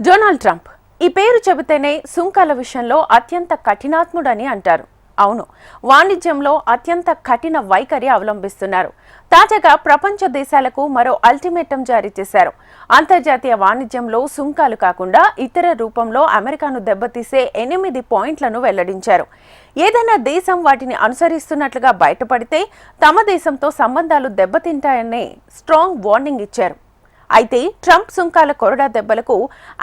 Donald Trump ఈ పేరు చెబితేనే సుంకాల విషయంలో అత్యంత కఠినాత్ముడని అంటారు. అవును, వాణిజ్యంలో అత్యంత కఠిన వైఖరి అవలంబిస్తున్నారు. తాజాగా ప్రపంచ దేశాలకు మరో అల్టిమేటం జారీ చేశారు. అంతర్జాతీయ వాణిజ్యంలో సుంకాలు కాకుండా ఇతర రూపంలో అమెరికాను దెబ్బతీసే 8 పాయింట్లను వెల్లడించారు. ఏదైనా దేశం వాటిని అనుసరిస్తున్నట్లుగా బయటపడితే తమ దేశంతో సంబంధాలు దెబ్బతింటాయనే స్ట్రాంగ్ వార్నింగ్ ఇచ్చారు. అయితే ట్రంప్ సుంకాల కొరడా దెబ్బలకు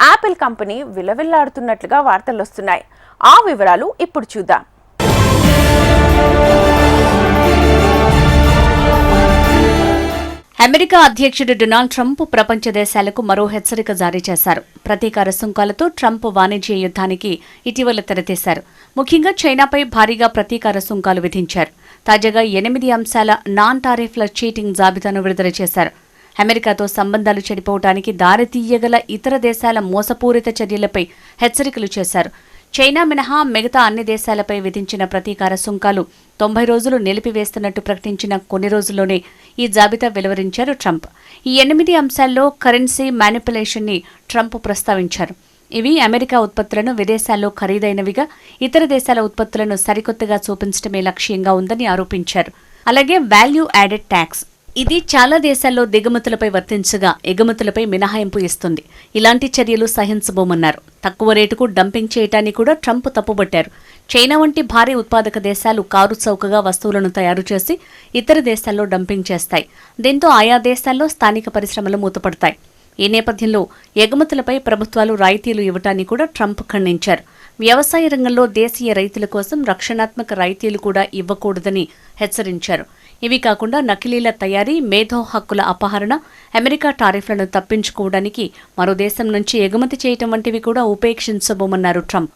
యాపిల్ కంపెనీ విలవిల్లాడుతున్నట్లుగా వార్తలొస్తున్నాయి. ఆ వివరాలు ఇప్పుడు చూద్దాం. అమెరికా అధ్యక్షుడు డొనాల్డ్ ట్రంప్ ప్రపంచ దేశాలకు మరో హెచ్చరిక జారీ చేశారు. ప్రతీకార సుంకాలతో ట్రంప్ వాణిజ్య యుద్ధానికి ఇటీవల తెరతీశారు. ముఖ్యంగా చైనాపై భారీగా ప్రతీకార సుంకాలు విధించారు. తాజాగా 8 అంశాల నాన్ టారిఫ్ల చీటింగ్ జాబితాను విడుదల చేశారు. అమెరికాతో సంబంధాలు చెడిపోవడానికి దారితీయగల ఇతర దేశాల మోసపూరిత చర్యలపై హెచ్చరికలు చేశారు. చైనా మినహా మిగతా అన్ని దేశాలపై విధించిన ప్రతీకార సుంకాలు 90 రోజులు నిలిపివేస్తున్నట్టు ప్రకటించిన కొన్ని రోజుల్లోనే ఈ జాబితా వెలువరించారు ట్రంప్. ఈ 8 అంశాల్లో కరెన్సీ మ్యానిపులేషన్ ని ట్రంప్ ప్రస్తావించారు. ఇవి అమెరికా ఉత్పత్తులను విదేశాల్లో ఖరీదైనవిగా, ఇతర దేశాల ఉత్పత్తులను సరికొత్తగా చూపించడమే లక్ష్యంగా ఉందని ఆరోపించారు. అలాగే వాల్యూ యాడెడ్ ట్యాక్స్, ఇది చాలా దేశాల్లో దిగుమతులపై వర్తించగా ఎగుమతులపై మినహాయింపు ఇస్తుంది. ఇలాంటి చర్యలు సహించబోమన్నారు. తక్కువ రేటుకు డంపింగ్ చేయటాన్ని కూడా ట్రంప్ తప్పుబట్టారు. చైనా వంటి భారీ ఉత్పాదక దేశాలు కారు చౌకగా వస్తువులను తయారు చేసి ఇతర దేశాల్లో డంపింగ్ చేస్తాయి. దీంతో ఆయా దేశాల్లో స్థానిక పరిశ్రమలు మూతపడతాయి. ఈ నేపథ్యంలో ఎగుమతులపై ప్రభుత్వాలు రాయితీలు ఇవ్వటాన్ని కూడా ట్రంప్ ఖండించారు. వ్యవసాయ రంగంలో దేశీయ రైతుల కోసం రక్షణాత్మక రాయితీలు కూడా ఇవ్వకూడదని హెచ్చరించారు. ఇవి కాకుండా నకిలీల తయారీ, మేధో హక్కుల అపహరణ, అమెరికా టారిఫ్లను తప్పించుకోవడానికి మరో దేశం నుంచి ఎగుమతి చేయటం వంటివి కూడా ఉపేక్షించబోమన్నారు ట్రంప్.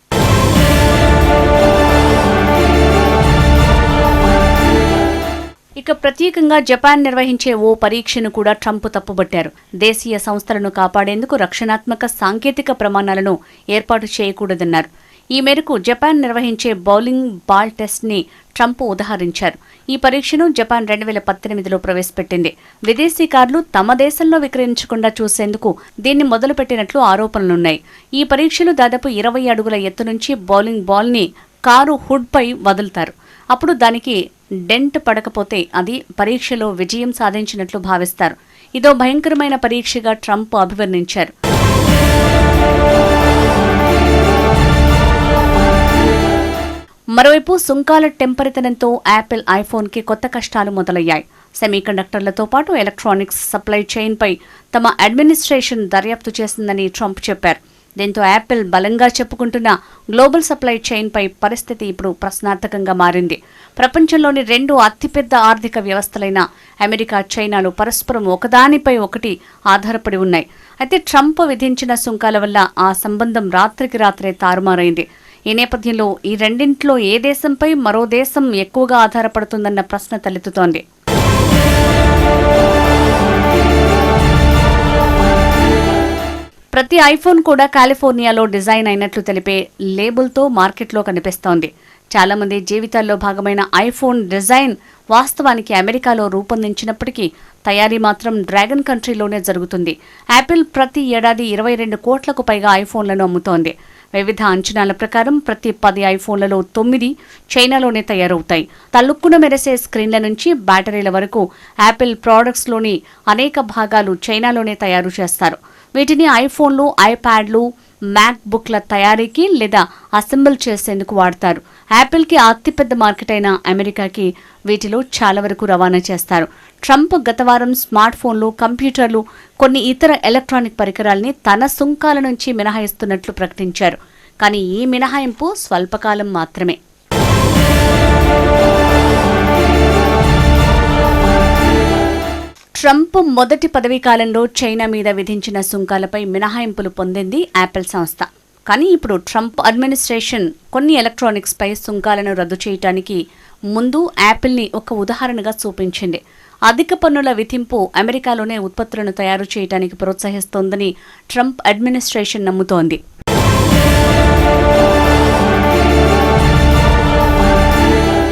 ఇక ప్రత్యేకంగా జపాన్ నిర్వహించే ఓ పరీక్షను కూడా ట్రంప్ తప్పుబట్టారు. దేశీయ సంస్థలను కాపాడేందుకు రక్షణాత్మక సాంకేతిక ప్రమాణాలను ఏర్పాటు చేయకూడదన్నారు. ఈ మేరకు జపాన్ నిర్వహించే బౌలింగ్ బాల్ టెస్ట్ ని ట్రంప్ ఉదహరించారు. ఈ పరీక్షను జపాన్ 2018లో ప్రవేశపెట్టింది. విదేశీ కార్లు తమ దేశంలో విక్రయించకుండా చూసేందుకు దీన్ని మొదలుపెట్టినట్లు ఆరోపణలున్నాయి. ఈ పరీక్షలు దాదాపు 20 అడుగుల ఎత్తు నుంచి బౌలింగ్ బాల్ ని కారు హుడ్ పై వదులుతారు. అప్పుడు దానికి డెంట్ పడకపోతే అది పరీక్షలో విజయం సాధించినట్లు భావిస్తారు. ఇదో భయంకరమైన పరీక్షగా ట్రంప్ అభివర్ణించారు. మరోవైపు సుంకాల టెంపరితనంతో యాపిల్ ఐఫోన్కి కొత్త కష్టాలు మొదలయ్యాయి. సెమీకండక్టర్లతో పాటు ఎలక్ట్రానిక్స్ సప్లై చైన్పై తమ అడ్మినిస్ట్రేషన్ దర్యాప్తు చేసిందని ట్రంప్ చెప్పారు. దీంతో యాపిల్ బలంగా చెప్పుకుంటున్న గ్లోబల్ సప్లై చైన్పై పరిస్థితి ఇప్పుడు ప్రశ్నార్థకంగా మారింది. ప్రపంచంలోని 2 అతిపెద్ద ఆర్థిక వ్యవస్థలైన అమెరికా, చైనాలు పరస్పరం ఒకదానిపై ఒకటి ఆధారపడి ఉన్నాయి. అయితే ట్రంప్ విధించిన సుంకాల వల్ల ఆ సంబంధం రాత్రికి రాత్రే తారుమారైంది. ఈ నేపథ్యంలో ఈ రెండింట్లో ఏ దేశంపై మరో దేశం ఎక్కువగా ఆధారపడుతుందన్న ప్రశ్న తలెత్తుతోంది. ప్రతి ఐఫోన్ కూడా కాలిఫోర్నియాలో డిజైన్ అయినట్లు తెలిపే లేబుల్తో మార్కెట్లో కనిపిస్తోంది. చాలా మంది జీవితాల్లో భాగమైన ఐఫోన్ డిజైన్ వాస్తవానికి అమెరికాలో రూపొందించినప్పటికీ తయారీ మాత్రం డ్రాగన్ కంట్రీలోనే జరుగుతుంది. యాపిల్ ప్రతి ఏడాది 22 కోట్లకు పైగా ఐఫోన్లను అమ్ముతోంది. వివిధ అంచనాల ప్రకారం ప్రతి 10 ఐఫోన్లలో 9 చైనాలోనే తయారవుతాయి. తలుక్కున మెరిసే స్క్రీన్ల నుంచి బ్యాటరీల వరకు యాపిల్ ప్రోడక్ట్స్లోని అనేక భాగాలు చైనాలోనే తయారు చేస్తారు. వీటిని ఐఫోన్లు, ఐప్యాడ్లు, మ్యాక్ బుక్ల తయారీకి లేదా అసెంబుల్ చేసేందుకు వాడతారు. యాపిల్కి అతిపెద్ద మార్కెట్ అయిన అమెరికాకి వీటిలో చాలా వరకు రవాణా చేస్తారు. ట్రంప్ గత వారం స్మార్ట్ ఫోన్లు, కంప్యూటర్లు, కొన్ని ఇతర ఎలక్ట్రానిక్ పరికరాల్ని తన సుంకాల నుంచి మినహాయిస్తున్నట్లు ప్రకటించారు. కానీ ఈ మినహాయింపు స్వల్పకాలం మాత్రమే. ట్రంప్ మొదటి పదవీకాలంలో చైనా మీద విధించిన సుంకాలపై మినహాయింపులు పొందింది యాపిల్ సంస్థ. కానీ ఇప్పుడు ట్రంప్ అడ్మినిస్ట్రేషన్ కొన్ని ఎలక్ట్రానిక్స్ పై సుంకాలను రద్దు చేయడానికి ముందు యాపిల్ని ఒక ఉదాహరణగా చూపించింది. అధిక పన్నుల విధింపు అమెరికాలోనే ఉత్పత్తులను తయారు చేయడానికి ప్రోత్సహిస్తోందని ట్రంప్ అడ్మినిస్ట్రేషన్ నమ్ముతోంది.